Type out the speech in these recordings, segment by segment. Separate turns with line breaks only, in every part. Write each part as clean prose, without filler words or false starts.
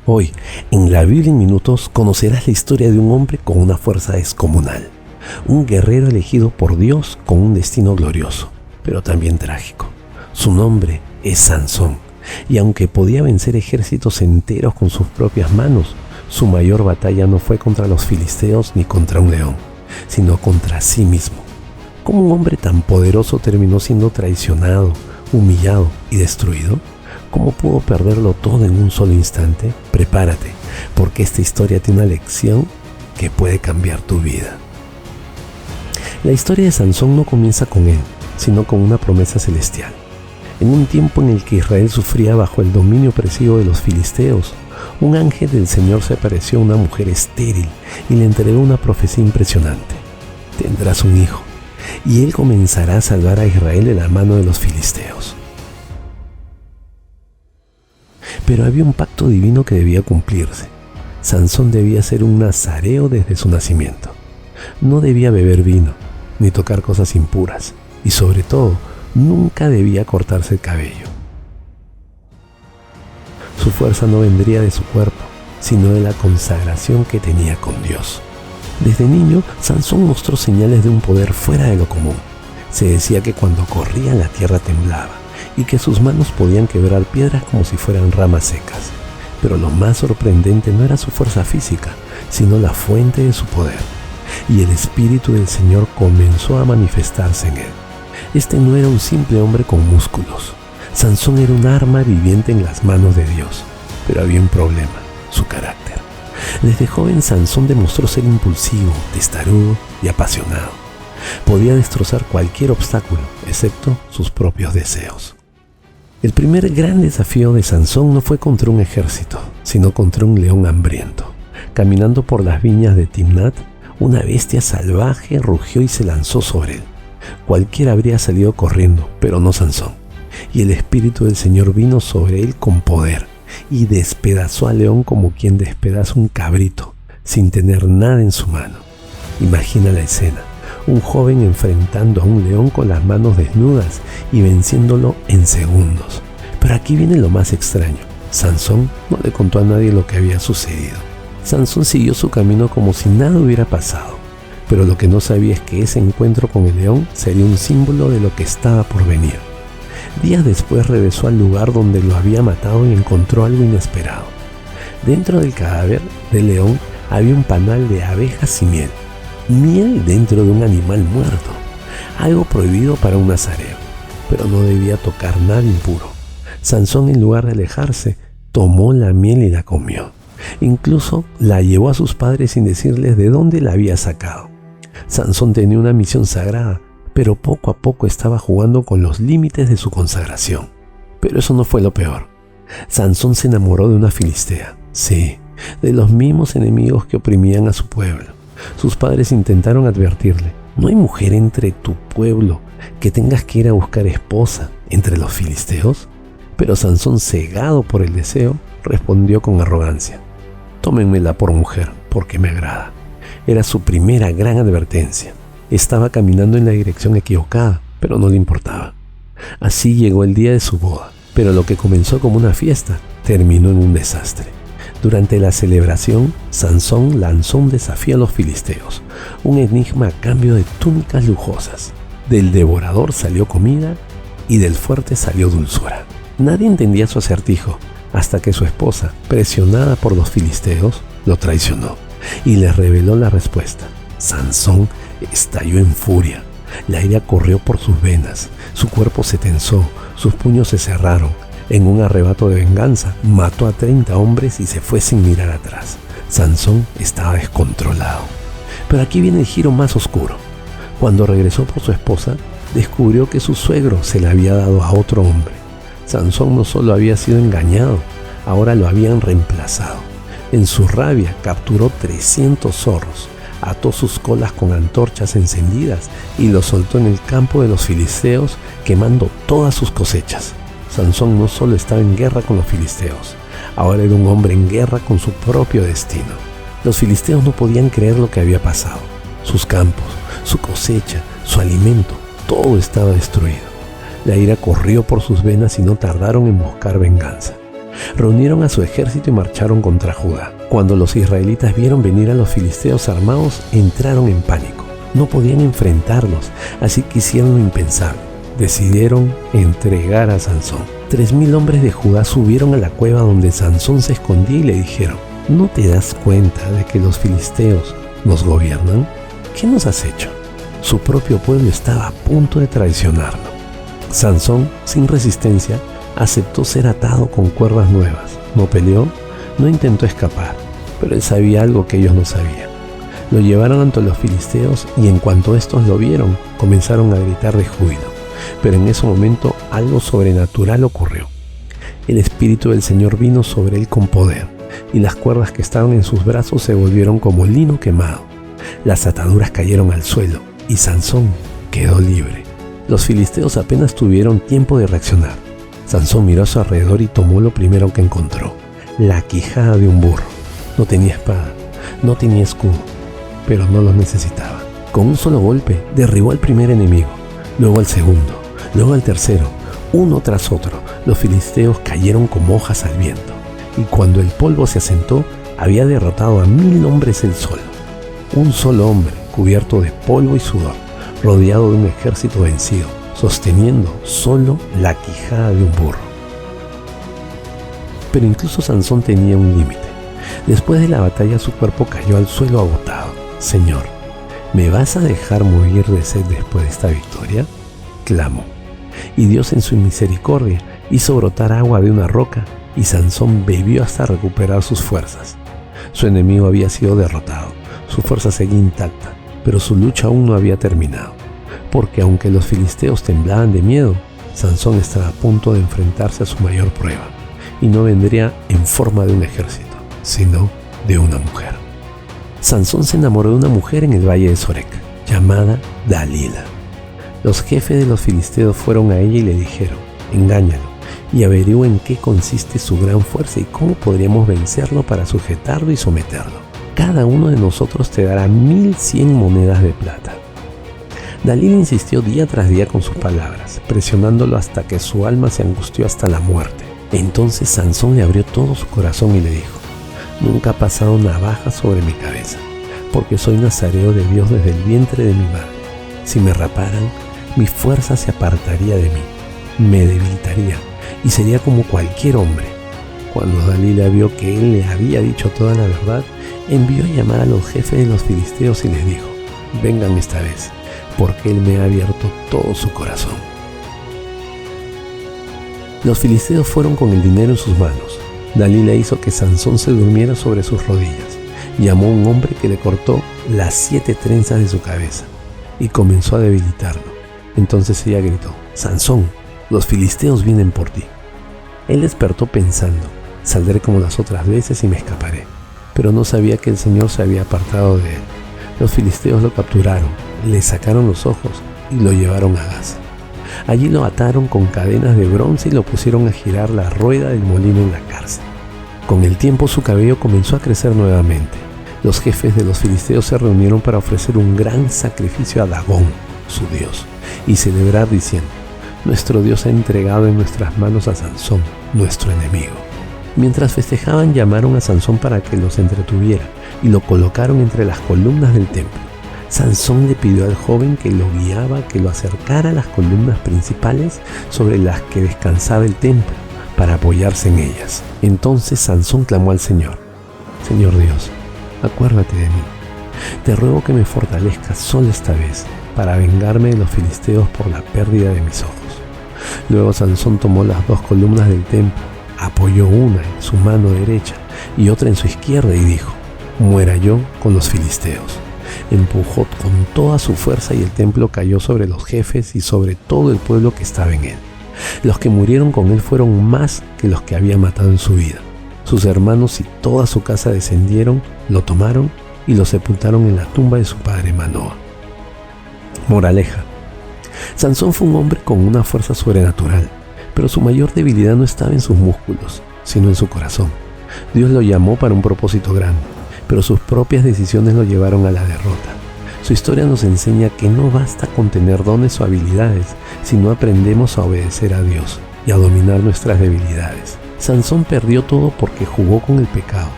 Hoy, en la Biblia en Minutos, conocerás la historia de un hombre con una fuerza descomunal. Un guerrero elegido por Dios con un destino glorioso, pero también trágico. Su nombre es Sansón, y aunque podía vencer ejércitos enteros con sus propias manos, su mayor batalla no fue contra los filisteos ni contra un león, sino contra sí mismo. ¿Cómo un hombre tan poderoso terminó siendo traicionado, humillado y destruido? ¿Cómo pudo perderlo todo en un solo instante? Prepárate, porque esta historia tiene una lección que puede cambiar tu vida. La historia de Sansón no comienza con él, sino con una promesa celestial. En un tiempo en el que Israel sufría bajo el dominio opresivo de los filisteos, un ángel del Señor se apareció a una mujer estéril y le entregó una profecía impresionante. Tendrás un hijo, y él comenzará a salvar a Israel de la mano de los filisteos. Pero había un pacto divino que debía cumplirse. Sansón debía ser un nazareo desde su nacimiento. No debía beber vino, ni tocar cosas impuras, y sobre todo, nunca debía cortarse el cabello. Su fuerza no vendría de su cuerpo, sino de la consagración que tenía con Dios. Desde niño, Sansón mostró señales de un poder fuera de lo común. Se decía que cuando corría la tierra temblaba y que sus manos podían quebrar piedras como si fueran ramas secas. Pero lo más sorprendente no era su fuerza física, sino la fuente de su poder. Y el Espíritu del Señor comenzó a manifestarse en él. Este no era un simple hombre con músculos. Sansón era un arma viviente en las manos de Dios. Pero había un problema: su carácter. Desde joven, Sansón demostró ser impulsivo, testarudo y apasionado. Podía destrozar cualquier obstáculo, excepto sus propios deseos. El primer gran desafío de Sansón no fue contra un ejército, sino contra un león hambriento. Caminando por las viñas de Timnat, una bestia salvaje rugió y se lanzó sobre él. Cualquiera habría salido corriendo, pero no Sansón. Y el Espíritu del Señor vino sobre él con poder y despedazó al león como quien despedaza un cabrito, sin tener nada en su mano. Imagina la escena: un joven enfrentando a un león con las manos desnudas y venciéndolo en segundos. Pero aquí viene lo más extraño: Sansón no le contó a nadie lo que había sucedido. Sansón siguió su camino como si nada hubiera pasado. Pero lo que no sabía es que ese encuentro con el león sería un símbolo de lo que estaba por venir. Días después regresó al lugar donde lo había matado y encontró algo inesperado. Dentro del cadáver del león había un panal de abejas y miel. Miel dentro de un animal muerto. Algo prohibido para un nazareo. Pero no debía tocar nada impuro. Sansón, en lugar de alejarse, tomó la miel y la comió. Incluso la llevó a sus padres sin decirles de dónde la había sacado. Sansón tenía una misión sagrada, pero poco a poco estaba jugando con los límites de su consagración. Pero eso no fue lo peor. Sansón se enamoró de una filistea. Sí, de los mismos enemigos que oprimían a su pueblo. Sus padres intentaron advertirle: no hay mujer entre tu pueblo que tengas que ir a buscar esposa entre los filisteos. Pero Sansón, cegado por el deseo, respondió con arrogancia: tómenmela por mujer, porque me agrada. Era su primera gran advertencia. Estaba caminando en la dirección equivocada, pero no le importaba. Así llegó el día de su boda, pero lo que comenzó como una fiesta terminó en un desastre. Durante la celebración, Sansón lanzó un desafío a los filisteos, un enigma a cambio de túnicas lujosas. Del devorador salió comida y del fuerte salió dulzura. Nadie entendía su acertijo, hasta que su esposa, presionada por los filisteos, lo traicionó y le reveló la respuesta. Sansón estalló en furia. La ira corrió por sus venas, su cuerpo se tensó, sus puños se cerraron. En un arrebato de venganza, mató a 30 hombres y se fue sin mirar atrás. Sansón estaba descontrolado. Pero aquí viene el giro más oscuro. Cuando regresó por su esposa, descubrió que su suegro se la había dado a otro hombre. Sansón no solo había sido engañado, ahora lo habían reemplazado. En su rabia capturó 300 zorros, ató sus colas con antorchas encendidas y los soltó en el campo de los filisteos, quemando todas sus cosechas. Sansón no solo estaba en guerra con los filisteos, ahora era un hombre en guerra con su propio destino. Los filisteos no podían creer lo que había pasado. Sus campos, su cosecha, su alimento, todo estaba destruido. La ira corrió por sus venas y no tardaron en buscar venganza. Reunieron a su ejército y marcharon contra Judá. Cuando los israelitas vieron venir a los filisteos armados, entraron en pánico. No podían enfrentarlos, así que hicieron lo impensable. Decidieron entregar a Sansón. 3000 hombres de Judá subieron a la cueva donde Sansón se escondía y le dijeron: ¿no te das cuenta de que los filisteos nos gobiernan? ¿Qué nos has hecho? Su propio pueblo estaba a punto de traicionarlo. Sansón, sin resistencia, aceptó ser atado con cuerdas nuevas. No peleó, no intentó escapar, pero él sabía algo que ellos no sabían. Lo llevaron ante los filisteos y en cuanto estos lo vieron, comenzaron a gritar de júbilo. Pero en ese momento algo sobrenatural ocurrió. El Espíritu del Señor vino sobre él con poder, y las cuerdas que estaban en sus brazos se volvieron como lino quemado. Las ataduras cayeron al suelo y Sansón quedó libre. Los filisteos apenas tuvieron tiempo de reaccionar. Sansón miró a su alrededor y tomó lo primero que encontró: la quijada de un burro. No tenía espada, no tenía escudo, pero no los necesitaba. Con un solo golpe derribó al primer enemigo, luego al segundo, luego al tercero. Uno tras otro, los filisteos cayeron como hojas al viento, y cuando el polvo se asentó, había derrotado a 1000 hombres él solo. Un solo hombre, cubierto de polvo y sudor, rodeado de un ejército vencido, sosteniendo solo la quijada de un burro. Pero incluso Sansón tenía un límite. Después de la batalla su cuerpo cayó al suelo agotado. «Señor, ¿me vas a dejar morir de sed después de esta victoria?», clamó. Y Dios en su misericordia hizo brotar agua de una roca y Sansón bebió hasta recuperar sus fuerzas. Su enemigo había sido derrotado, su fuerza seguía intacta, pero su lucha aún no había terminado, porque aunque los filisteos temblaban de miedo, Sansón estaba a punto de enfrentarse a su mayor prueba, y no vendría en forma de un ejército, sino de una mujer. Sansón se enamoró de una mujer en el valle de Sorek, llamada Dalila. Los jefes de los filisteos fueron a ella y le dijeron: «Engáñalo y averigua en qué consiste su gran fuerza y cómo podríamos vencerlo para sujetarlo y someterlo. Cada uno de nosotros te dará 1100 monedas de plata». Dalila insistió día tras día con sus palabras, presionándolo hasta que su alma se angustió hasta la muerte. Entonces Sansón le abrió todo su corazón y le dijo: «Nunca ha pasado navaja sobre mi cabeza, porque soy nazareo de Dios desde el vientre de mi madre. Si me raparan, mi fuerza se apartaría de mí, me debilitaría y sería como cualquier hombre». Cuando Dalila vio que él le había dicho toda la verdad, envió a llamar a los jefes de los filisteos y les dijo: «Vengan esta vez, porque él me ha abierto todo su corazón». Los filisteos fueron con el dinero en sus manos. Dalila hizo que Sansón se durmiera sobre sus rodillas. Llamó a un hombre que le cortó las 7 trenzas de su cabeza y comenzó a debilitarlo. Entonces ella gritó: «Sansón, los filisteos vienen por ti». Él despertó pensando: «Saldré como las otras veces y me escaparé». Pero no sabía que el Señor se había apartado de él. Los filisteos lo capturaron, le sacaron los ojos y lo llevaron a Gaza. Allí lo ataron con cadenas de bronce y lo pusieron a girar la rueda del molino en la cárcel. Con el tiempo su cabello comenzó a crecer nuevamente. Los jefes de los filisteos se reunieron para ofrecer un gran sacrificio a Dagón, su dios, y celebrar diciendo: «Nuestro Dios ha entregado en nuestras manos a Sansón, nuestro enemigo». Mientras festejaban, llamaron a Sansón para que los entretuviera y lo colocaron entre las columnas del templo. Sansón le pidió al joven que lo guiaba que lo acercara a las columnas principales sobre las que descansaba el templo para apoyarse en ellas. Entonces Sansón clamó al Señor: «Señor Dios, acuérdate de mí. Te ruego que me fortalezcas solo esta vez para vengarme de los filisteos por la pérdida de mis ojos». Luego Sansón tomó las 2 columnas del templo, apoyó una en su mano derecha y otra en su izquierda y dijo: «Muera yo con los filisteos». Empujó con toda su fuerza y el templo cayó sobre los jefes y sobre todo el pueblo que estaba en él. Los que murieron con él fueron más que los que había matado en su vida. Sus hermanos y toda su casa descendieron, lo tomaron y lo sepultaron en la tumba de su padre Manoa. Moraleja: Sansón fue un hombre con una fuerza sobrenatural, pero su mayor debilidad no estaba en sus músculos, sino en su corazón. Dios lo llamó para un propósito grande, pero sus propias decisiones lo llevaron a la derrota. Su historia nos enseña que no basta con tener dones o habilidades si no aprendemos a obedecer a Dios y a dominar nuestras debilidades. Sansón perdió todo porque jugó con el pecado,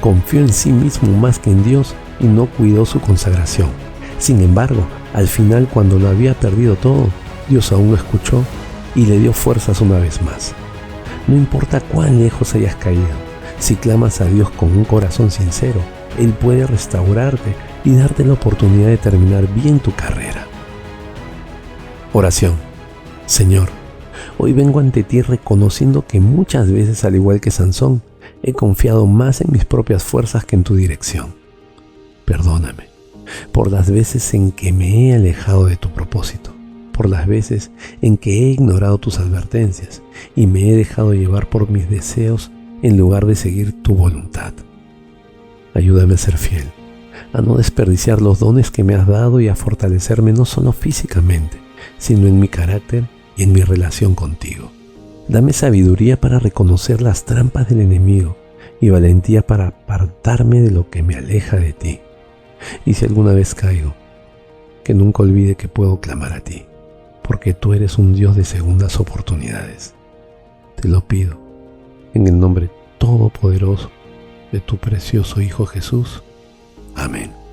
confió en sí mismo más que en Dios y no cuidó su consagración. Sin embargo, al final, cuando lo había perdido todo, Dios aún lo escuchó y le dio fuerzas una vez más. No importa cuán lejos hayas caído, si clamas a Dios con un corazón sincero, Él puede restaurarte y darte la oportunidad de terminar bien tu carrera. Oración. Señor, hoy vengo ante ti reconociendo que muchas veces, al igual que Sansón, he confiado más en mis propias fuerzas que en tu dirección. Perdóname por las veces en que me he alejado de tu propósito, por las veces en que he ignorado tus advertencias y me he dejado llevar por mis deseos en lugar de seguir tu voluntad. Ayúdame a ser fiel, a no desperdiciar los dones que me has dado y a fortalecerme no solo físicamente, sino en mi carácter y en mi relación contigo. Dame sabiduría para reconocer las trampas del enemigo y valentía para apartarme de lo que me aleja de ti. Y si alguna vez caigo, que nunca olvide que puedo clamar a ti, porque tú eres un Dios de segundas oportunidades. Te lo pido, en el nombre todopoderoso de tu precioso Hijo Jesús. Amén.